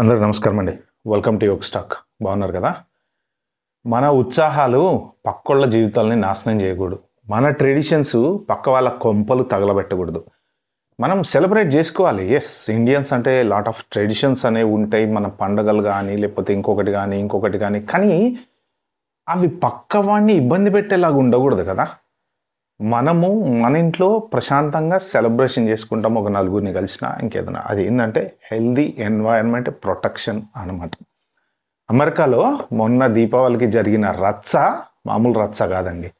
అందరికి నమస్కారం అండి. వెల్కమ్ టు యోగ్ స్టాక్. బాగున్నారు కదా? మన ఉత్సాహాలు పక్కోళ్ళ జీవితాలని నాశనం చేయకూడదు. మన ట్రెడిషన్స్ పక్క వాళ్ళ కొంపలు తగలబెట్టకూడదు. మనం సెలబ్రేట్ చేసుకోవాలి. యెస్, ఇండియన్స్ అంటే లాట్ ఆఫ్ ట్రెడిషన్స్ అనేవి ఉంటాయి. మన పండగలు కానీ లేకపోతే ఇంకొకటి కానీ కానీ అవి పక్కవాడిని ఇబ్బంది పెట్టేలాగా ఉండకూడదు కదా. మనము మన ఇంట్లో ప్రశాంతంగా సెలబ్రేషన్ చేసుకుంటాము, ఒక నలుగురిని కలిసినా ఇంకేదైనా. అది ఏంటంటే హెల్దీ ఎన్వైరన్మెంట్ ప్రొటెక్షన్ అనమాట. అమెరికాలో మొన్న దీపావళికి జరిగిన రచ్చ మామూలు రచ్చ కాదండి.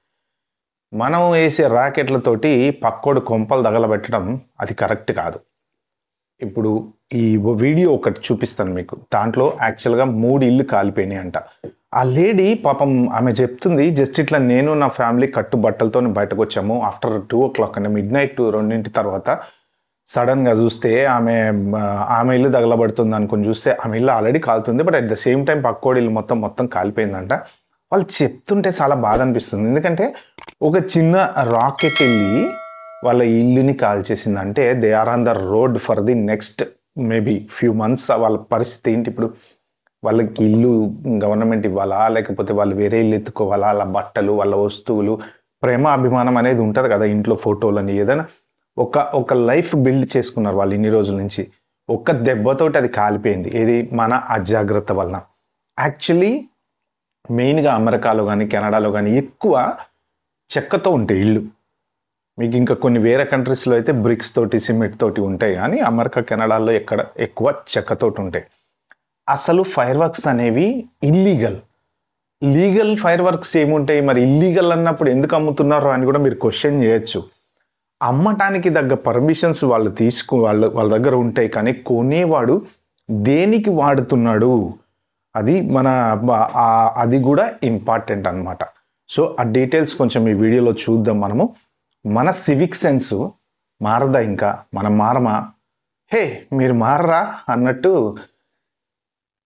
మనం వేసే రాకెట్లతోటి పక్కోడు కొంపలు తగలబెట్టడం అది కరెక్ట్ కాదు. ఇప్పుడు ఈ వీడియో ఒకటి చూపిస్తాను మీకు. దాంట్లో యాక్చువల్గా 3 ఇళ్ళు కాలిపోయినాయి అంట. ఆ లేడీ పాపం ఆమె చెప్తుంది, జస్ట్ ఇట్లా నేను నా ఫ్యామిలీ కట్టుబట్టలతో బయటకు వచ్చాము ఆఫ్టర్ 2 o'clock అంటే మిడ్ నైట్ 2 తర్వాత సడన్గా చూస్తే ఆమె ఇల్లు తగలబడుతుంది అనుకుని చూస్తే ఆమె ఇల్లు ఆల్రెడీ కాలుతుంది. But at the same time పక్కోడి ఇల్లు మొత్తం కాలిపోయిందంట. వాళ్ళు చెప్తుంటే చాలా బాధ అనిపిస్తుంది. ఎందుకంటే ఒక చిన్న రాకెట్ వెళ్ళి వాళ్ళ ఇల్లుని కాల్చేసిందంటే they are on the road for the next maybe few months. వాళ్ళ పరిస్థితి ఏంటి ఇప్పుడు? వాళ్ళకి ఇల్లు గవర్నమెంట్ ఇవ్వాలా, లేకపోతే వాళ్ళు వేరే ఇల్లు ఎత్తుకోవాలా? వాళ్ళ బట్టలు, వాళ్ళ వస్తువులు, ప్రేమ అభిమానం అనేది ఉంటుంది కదా ఇంట్లో, ఫోటోలని ఏదైనా ఒక లైఫ్ బిల్డ్ చేసుకున్నారు వాళ్ళు ఇన్ని రోజుల నుంచి. ఒక్క దెబ్బతోటి అది కాలిపోయింది. ఏది? మన అజాగ్రత్త వలన. యాక్చువల్లీ మెయిన్గా అమెరికాలో కానీ కెనడాలో కానీ ఎక్కువ చెక్కతో ఉంటాయి ఇళ్ళు. మీకు ఇంకా కొన్ని వేరే కంట్రీస్లో అయితే బ్రిక్స్ తోటి సిమెంట్ తోటి ఉంటాయి, కానీ అమెరికా కెనడాలో ఎక్కువ చెక్కతోటి ఉంటాయి. అసలు ఫైర్ వర్క్స్ అనేవి ఇల్లీగల్. లీగల్ ఫైర్ వర్క్స్ ఏముంటాయి? మరి ఇల్లీగల్ అన్నప్పుడు ఎందుకు అమ్ముతున్నారు అని కూడా మీరు క్వశ్చన్ చేయొచ్చు. అమ్మటానికి తగ్గ పర్మిషన్స్ వాళ్ళ దగ్గర ఉంటాయి, కానీ కొనేవాడు దేనికి వాడుతున్నాడు అది కూడా ఇంపార్టెంట్ అన్నమాట. సో ఆ డీటెయిల్స్ కొంచెం ఈ వీడియోలో చూద్దాం మనము. మన సివిక్ సెన్స్ మారదా? ఇంకా మనం మారమా? హే, మీరు మారరా అన్నట్టు.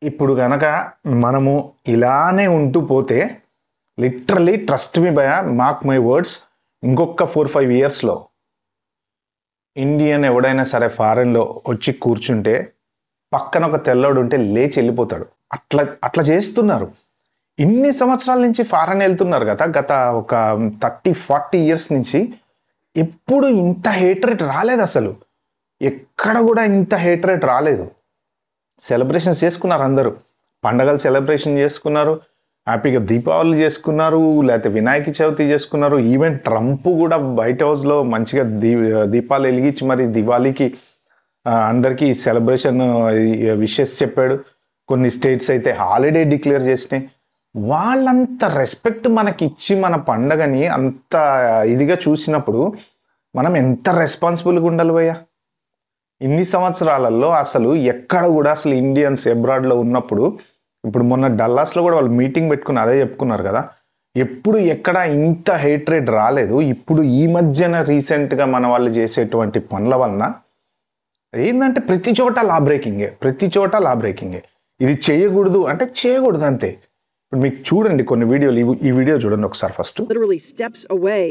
ఇప్పుడు కనుక మనము ఇలానే ఉంటూ పోతే లిటరలీ ట్రస్ట్ మీ భయ, మార్క్ మై వర్డ్స్, ఇంకొక 4-5 ఇయర్స్లో ఇండియన్ ఎవడైనా సరే ఫారెన్లో వచ్చి కూర్చుంటే పక్కన ఒక తెల్లోడు ఉంటే లేచి వెళ్ళిపోతాడు. అట్లా చేస్తున్నారు. ఇన్ని సంవత్సరాల నుంచి ఫారెన్ వెళ్తున్నారు కదా, గత ఒక 30-40 ఇయర్స్ నుంచి ఎప్పుడు ఇంత హేట్రేట్ రాలేదు. అసలు ఎక్కడ కూడా ఇంత హేట్రేట్ రాలేదు. సెలబ్రేషన్స్ చేసుకున్నారు, అందరూ పండగలు సెలబ్రేషన్ చేసుకున్నారు, హ్యాపీగా దీపావళి చేసుకున్నారు, లేకపోతే వినాయక చవితి చేసుకున్నారు. ఈవెన్ ట్రంప్ కూడా వైట్ హౌస్లో మంచిగా దీపాలు వెలిగించి మరి దివాళీకి అందరికీ సెలబ్రేషన్ విషెస్ చెప్పాడు. కొన్ని స్టేట్స్ అయితే హాలిడే డిక్లేర్ చేసినాయి. వాళ్ళంత రెస్పెక్ట్ మనకి ఇచ్చి మన పండగని అంత ఇదిగా చూసినప్పుడు మనం ఎంత రెస్పాన్సిబుల్గా ఉండాలి భయ్యా. ఇన్ని సంవత్సరాలలో అసలు ఎక్కడ కూడా అసలు ఇండియన్స్ అబ్రాడ్లో ఉన్నప్పుడు, ఇప్పుడు మొన్న డల్లాస్లో కూడా వాళ్ళు మీటింగ్ పెట్టుకుని అదే చెప్పుకున్నారు కదా, ఎప్పుడు ఎక్కడ ఇంత హేట్రేట్ రాలేదు. ఇప్పుడు ఈ మధ్యన రీసెంట్గా మన వాళ్ళు చేసేటువంటి పనుల వలన ఏంటంటే ప్రతి చోట లా బ్రేకింగే. ఇది చేయకూడదు అంటే చేయకూడదు అంతే. ఇప్పుడు మీకు చూడండి కొన్ని వీడియోలు, ఈ వీడియో చూడండి ఒకసారి first. Literally steps away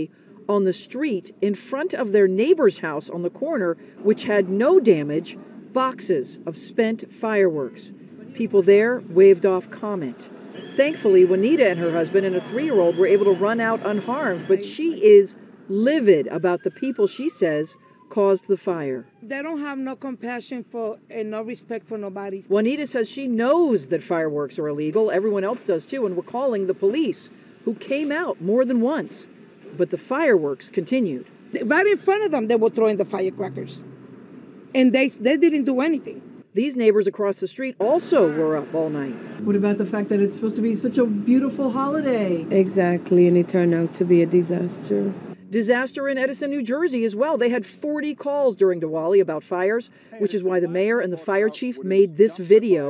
on the street in front of their neighbor's house on the corner, which had no damage, boxes of spent fireworks. People there waved off comment. Thankfully, Juanita and her husband and a 3-year-old were able to run out unharmed, but she is livid about the people she says caused the fire. They don't have no compassion for and no respect for nobody. Juanita says she knows that fireworks are illegal. Everyone else does too, and we're calling the police, who came out more than once. But the fireworks continued. Right in front of them, they were throwing the firecrackers. And they didn't do anything. These neighbors across the street also were up all night. What about the fact that it's supposed to be such a beautiful holiday? Exactly, and it turned out to be a disaster. Disaster in Edison, New Jersey as well. They had 40 calls during Diwali about fires, which is why the mayor and the fire chief made this video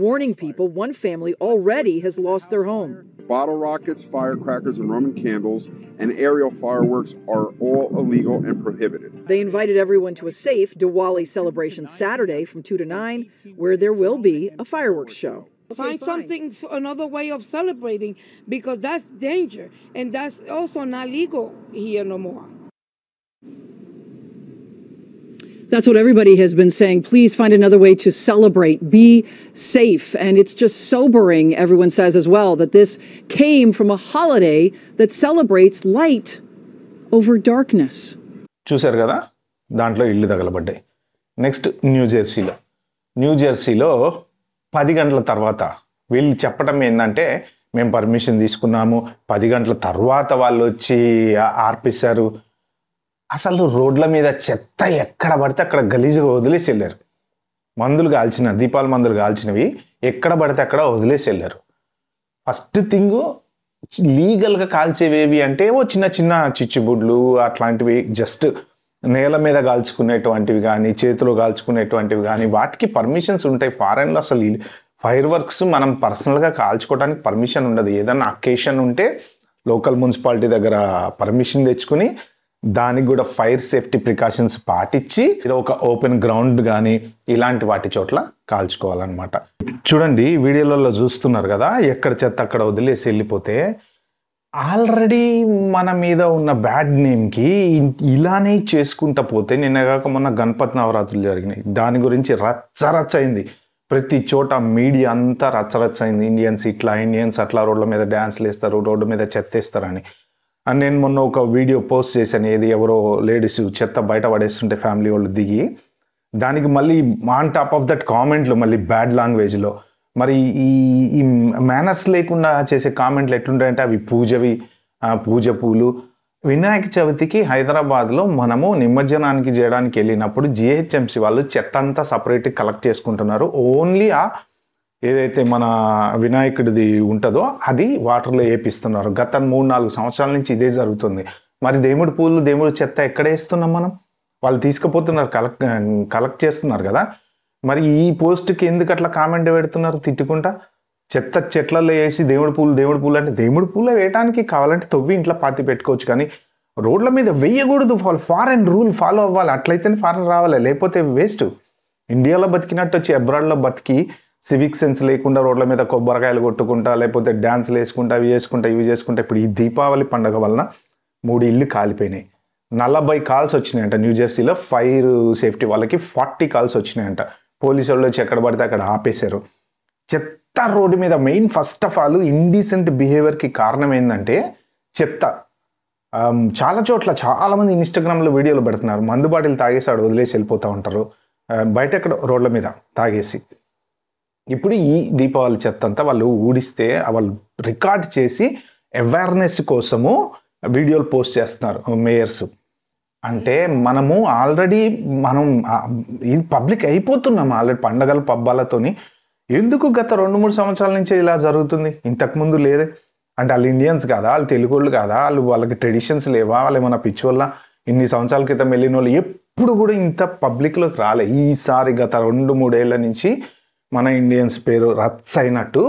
warning people one family already has lost their home. Bottle rockets, firecrackers, and Roman candles and aerial fireworks are all illegal and prohibited. They invited everyone to a safe Diwali celebration Saturday from 2 to 9, where there will be a fireworks show. Find something, another way of celebrating, because that's danger, and that's also not legal here no more. That's what everybody has been saying. Please find another way to celebrate. Be safe. And it's just sobering, everyone says as well, that this came from a holiday that celebrates light over darkness. చూశారు కదా, దాంట్లో ఇల్లు తగలబడ్డాయి. Next న్యూజెర్సీలో 10 గంటల తర్వాత వీళ్ళు చెప్పడం ఏంటంటే, మేము పర్మిషన్ తీసుకున్నాము, 10 గంటల తర్వాత వాళ్ళు వచ్చి ఆర్పిస్తారు. అసలు రోడ్ల మీద చెత్త ఎక్కడ పడితే అక్కడ గలీజుగా వదిలేసి వెళ్ళారు. దీపాల మందులు కాల్చినవి ఎక్కడ పడితే అక్కడ వదిలేసి వెళ్ళారు. ఫస్ట్ థింగ్, లీగల్గా కాల్చేవేవి అంటే చిన్న చిన్న చిచ్చుబుడ్లు అట్లాంటివి, జస్ట్ నేల మీద కాల్చుకునేటువంటివి కానీ చేతిలో కాల్చుకునేటువంటివి కానీ వాటికి పర్మిషన్స్ ఉంటాయి. ఫారెన్లో అసలు ఫైర్ వర్క్స్ మనం పర్సనల్గా కాల్చుకోవడానికి పర్మిషన్ ఉండదు. ఏదన్నా అకేషన్ ఉంటే లోకల్ మున్సిపాలిటీ దగ్గర పర్మిషన్ తెచ్చుకుని దానికి కూడా ఫైర్ సేఫ్టీ ప్రికాషన్స్ పాటించి ఇది ఒక ఓపెన్ గ్రౌండ్ కానీ ఇలాంటి వాటి చోట్ల కాల్చుకోవాలన్నమాట. చూడండి, వీడియోలలో చూస్తున్నారు కదా, ఎక్కడ చెత్త అక్కడ వదిలేసి వెళ్ళిపోతే ఆల్రెడీ మన మీద ఉన్న బ్యాడ్ నేమ్కి ఇలానే చేసుకుంటా పోతే, నిన్నగాక మొన్న గణపతి నవరాత్రులు జరిగినాయి, దాని గురించి రచ్చరచ్చయింది. ప్రతి చోట మీడియా అంతా రచ్చరచ్చయింది. ఇండియన్స్ అట్లా రోడ్ల మీద డ్యాన్స్లు వేస్తారు, రోడ్డు మీద చెత్త వేస్తారని. అని నేను మొన్న ఒక వీడియో పోస్ట్ చేశాను. ఎవరో లేడీస్ చెత్త బయట పడేస్తుంటే ఫ్యామిలీ వాళ్ళు దిగి, దానికి మళ్ళీ ఆన్ టాప్ ఆఫ్ దట్ కామెంట్లు మళ్ళీ బ్యాడ్ లాంగ్వేజ్లో. మరి ఈ మేనర్స్ లేకుండా చేసే కామెంట్లు ఎట్లుంటాయంటే అవి పూజ పూలు. వినాయక చవితికి హైదరాబాద్లో మనము నిమజ్జనానికి చేయడానికి వెళ్ళినప్పుడు జిహెచ్ఎంసీ వాళ్ళు చెత్త అంతా సపరేట్గా కలెక్ట్ చేసుకుంటున్నారు. ఓన్లీ ఏదైతే మన వినాయకుడిది ఉంటుందో అది వాటర్లో వేపిస్తున్నారు. గత 3-4 సంవత్సరాల నుంచి ఇదే జరుగుతుంది. మరి దేవుడి చెత్త ఎక్కడ వేస్తున్నాం మనం? వాళ్ళు తీసుకుపోతున్నారు, కలెక్ట్ చేస్తున్నారు కదా. మరి ఈ పోస్ట్కి ఎందుకు అట్లా కామెంట్ పెడుతున్నారు తిట్టుకుంటా? చెట్లలో వేసి దేవుడి పూలు అంటే దేవుడి పూలు వేయడానికి కావాలంటే తవ్వి ఇంట్లో పాతి పెట్టుకోవచ్చు, కానీ రోడ్ల మీద వేయకూడదు. ఫారెన్ రూల్ ఫాలో అవ్వాలి, అట్లయితేనే ఫారెన్ రావాలి, లేకపోతే వేస్ట్. ఇండియాలో బతికినట్టు వచ్చి అబ్రాడ్లో బతికి సివిక్ సెన్స్ లేకుండా రోడ్ల మీద కొబ్బరికాయలు కొట్టుకుంటా, లేకపోతే డ్యాన్స్లు వేసుకుంటా, ఇవి చేసుకుంటా. ఇప్పుడు ఈ దీపావళి పండుగ వలన 3 ఇళ్ళు కాలిపోయినాయి. 40 కాల్స్ వచ్చినాయంట న్యూజెర్సీలో. ఫైర్ సేఫ్టీ వాళ్ళకి 40 కాల్స్ వచ్చినాయంట. పోలీసు వాళ్ళు వచ్చి ఎక్కడ పడితే అక్కడ ఆపేశారు. చెత్త రోడ్డు మీద main first of all indecent బిహేవియర్కి కారణం ఏంటంటే చెత్త. చాలా చోట్ల చాలామంది ఇన్స్టాగ్రామ్లో వీడియోలు పెడుతున్నారు, మందు బాటిల్ తాగేసి ఆడు వదిలేసి వెళ్ళిపోతూ ఉంటారు బయట ఎక్కడ రోడ్ల మీద తాగేసి. ఇప్పుడు ఈ దీపావళి చెత్త అంతా వాళ్ళు ఊడిస్తే వాళ్ళు రికార్డ్ చేసి అవేర్నెస్ కోసము వీడియోలు పోస్ట్ చేస్తున్నారు మేయర్స్. అంటే మనం ఇది పబ్లిక్ అయిపోతున్నాం ఆల్రెడీ పండగల పబ్బాలతోని. ఎందుకు గత 2-3 సంవత్సరాల నుంచి ఇలా జరుగుతుంది? ఇంతకుముందు లేదే. అంటే వాళ్ళు ఇండియన్స్ కాదా, వాళ్ళు తెలుగోళ్ళు కాదా, వాళ్ళకి ట్రెడిషన్స్ లేవా, వాళ్ళు ఏమన్నా పిచ్చి వల్ల ఇన్ని సంవత్సరాల క్రితం వెళ్ళిన వాళ్ళు ఎప్పుడు కూడా ఇంత పబ్లిక్లోకి రాలే. ఈసారి గత 2-3 ఏళ్ల నుంచి మన ఇండియన్స్ పేరు రచ్చ అయినట్టు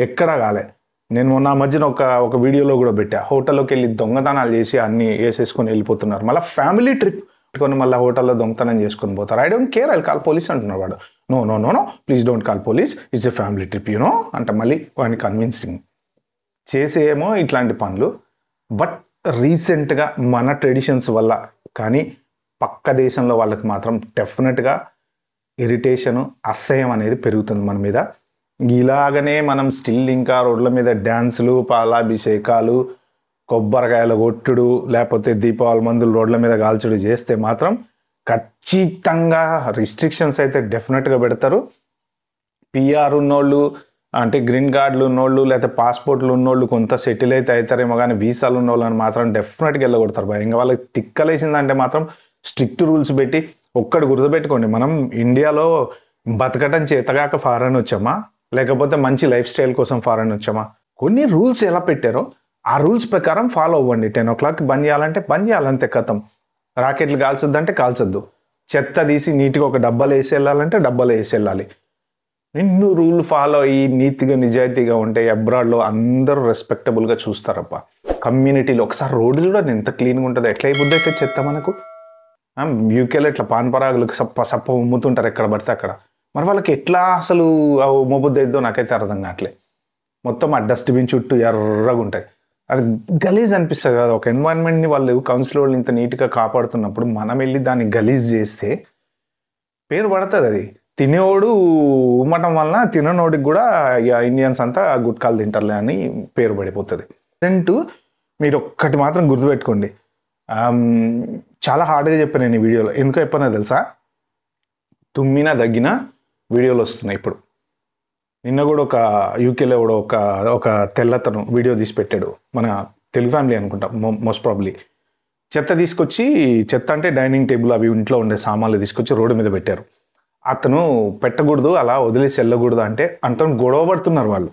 ఎక్కడా కాలే. నేను మొన్న మధ్యన ఒక వీడియోలో కూడా పెట్టా, హోటల్లోకి వెళ్ళి దొంగతనాలు చేసి అన్ని వేసేసుకొని వెళ్ళిపోతున్నారు. మళ్ళీ ఫ్యామిలీ ట్రిప్ పెట్టుకొని మళ్ళీ హోటల్లో దొంగతనం చేసుకొని పోతారు. I don't care, I call police అంటున్నాడు వాడు. No please don't call police, it's a family trip అంటే మళ్ళీ వాడిని కన్విన్సింగ్ చేసేమో ఇట్లాంటి పనులు. బట్ రీసెంట్గా మన ట్రెడిషన్స్ వల్ల కానీ పక్క దేశంలో వాళ్ళకి మాత్రం డెఫినెట్గా ఇరిటేషను, అసహ్యం అనేది పెరుగుతుంది మన మీద. ఇలాగనే మనం స్టిల్ ఇంకా రోడ్ల మీద డ్యాన్సులు, పాలాభిషేకాలు, కొబ్బరికాయల కొట్టుడు, లేకపోతే దీపావళి మందులు రోడ్ల మీద కాల్చుడు చేస్తే మాత్రం ఖచ్చితంగా రిస్ట్రిక్షన్స్ అయితే డెఫినెట్గా పెడతారు. పిఆర్ ఉన్నోళ్ళు అంటే గ్రీన్ కార్డులు ఉన్నోళ్ళు లేకపోతే పాస్పోర్ట్లు ఉన్నోళ్ళు కొంత సెటిల్ అయితే అవుతారేమో, కానీ వీసాలు ఉన్నోళ్ళని మాత్రం డెఫినెట్గా వెళ్ళగొడతారు. ఇంకా వాళ్ళకి తిక్కలేసిందంటే మాత్రం స్ట్రిక్ట్ రూల్స్ పెట్టి. ఒక్కడు గుర్తుపెట్టుకోండి, మనం ఇండియాలో బతకటం చేతగాక ఫారెన్ వచ్చామా, లేకపోతే మంచి లైఫ్ స్టైల్ కోసం ఫారెన్ వచ్చామా? కొన్ని రూల్స్ ఎలా పెట్టారో ఆ రూల్స్ ప్రకారం ఫాలో అవ్వండి. 10 o'clock బంద్ చేయాలంటే బంద్ చేయాలంతే, కథం. రాకెట్లు కాల్చొద్దంటే కాల్చొద్దు. చెత్త తీసి నీట్గా ఒక డబ్బాలో వేసి వెళ్ళాలంటే డబ్బాలో వేసి వెళ్ళాలి. నిన్ను రూల్ ఫాలో అయ్యి నీతిగా నిజాయితీగా ఉంటే అబ్రాడ్లో అందరూ రెస్పెక్టబుల్గా చూస్తారప్ప. కమ్యూనిటీలో ఒకసారి రోడ్డు చూడండి ఎంత క్లీన్గా ఉంటుందో. ఎట్లా అయిపోద్ది అయితే చెత్త మనకు. యూకేలో ఇట్లా పాన్పరాగులకు సప్ప ఉమ్ముతుంటారు ఎక్కడ పడితే అక్కడ. మరి వాళ్ళకి ఎట్లా అసలు ఉమ్మబుద్ధి అయిద్దో నాకైతే అర్థం కావట్లే. మొత్తం ఆ డస్ట్బిన్ చుట్టూ ఎర్రగా ఉంటాయి. అది గలీజ్ అనిపిస్తుంది కదా. ఒక ఎన్వైరన్మెంట్ని వాళ్ళు కౌన్సిల్ వాళ్ళు ఇంత నీట్గా కాపాడుతున్నప్పుడు మనం వెళ్ళి దాన్ని గలీజ్ చేస్తే పేరు పడుతుంది అది. తినేవాడు ఉమ్మటం వలన తిననోడికి కూడా ఇక ఇండియన్స్ అంతా గుట్కాలు తింటారులే అని పేరు పడిపోతుంది. ప్రజెంట్ మీరు ఒక్కటి మాత్రం గుర్తుపెట్టుకోండి, చాలా హార్డ్గా చెప్పాను నేను ఈ వీడియోలో. ఎందుకు చెప్పానో తెలుసా? తుమ్మినా దగ్గిన వీడియోలు వస్తున్నాయి ఇప్పుడు. నిన్న కూడా ఒక యూకేలో కూడా ఒక తెల్లతను వీడియో తీసి పెట్టాడు, మన తెలుగు ఫ్యామిలీ అనుకుంటా మోస్ట్ ప్రాబ్లీ. చెత్త తీసుకొచ్చి, చెత్త అంటే డైనింగ్ టేబుల్ అవి ఇంట్లో ఉండే సామాన్లు తీసుకొచ్చి రోడ్డు మీద పెట్టారు. అతను పెట్టకూడదు, అలా వదిలేసి వెళ్ళకూడదు అంటే అంత గొడవ పడుతున్నారు వాళ్ళు.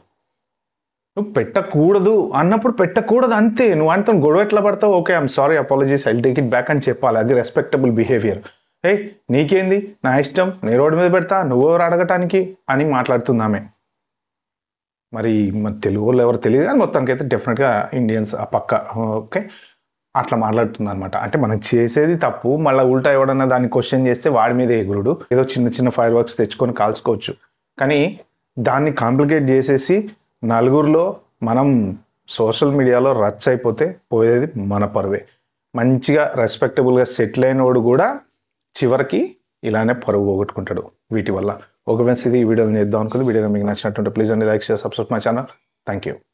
నువ్వు పెట్టకూడదు అన్నప్పుడు పెట్టకూడదు అంతే. నువ్వు అంత గొడవ ఎట్లా పడతావు? Okay, I'm sorry, apologies, I'll take it back అని చెప్పాలి. అది రెస్పెక్టబుల్ బిహేవియర్. నీకేంది, నా ఇష్టం, నేను రోడ్డు మీద పెడతా, నువ్వెవరు అడగటానికి అని మాట్లాడుతుంది ఆమె. మరి తెలుగు వాళ్ళు ఎవరు తెలియదు కానీ మొత్తానికి అయితే డెఫినెట్గా ఇండియన్స్ ఆ పక్క ఓకే అట్లా మాట్లాడుతుంది అనమాట. అంటే మనం చేసేది తప్పు, మళ్ళీ ఉల్టా ఎవడన్నా దాన్ని క్వశ్చన్ చేస్తే వాడి మీద ఎగురుడు. ఏదో చిన్న చిన్న ఫైర్ వర్క్స్ తెచ్చుకొని కాల్చుకోవచ్చు, కానీ దాన్ని కాంప్లికేట్ చేసేసి నలుగురిలో మనం సోషల్ మీడియాలో రచ్చ అయిపోతే పోయేది మన పరువే. మంచిగా రెస్పెక్టబుల్గా సెటిల్ అయినోడు కూడా చివరికి ఇలానే పరువు పోగొట్టుకుంటాడు వీటి వల్ల. ఒక ఫ్రెండ్స్, ఇది ఈ వీడియోని చేద్దాం అనుకుంది. వీడియో మీకు నచ్చినట్టుంటే ప్లీజ్ అండి like share subscribe my channel. Thank you.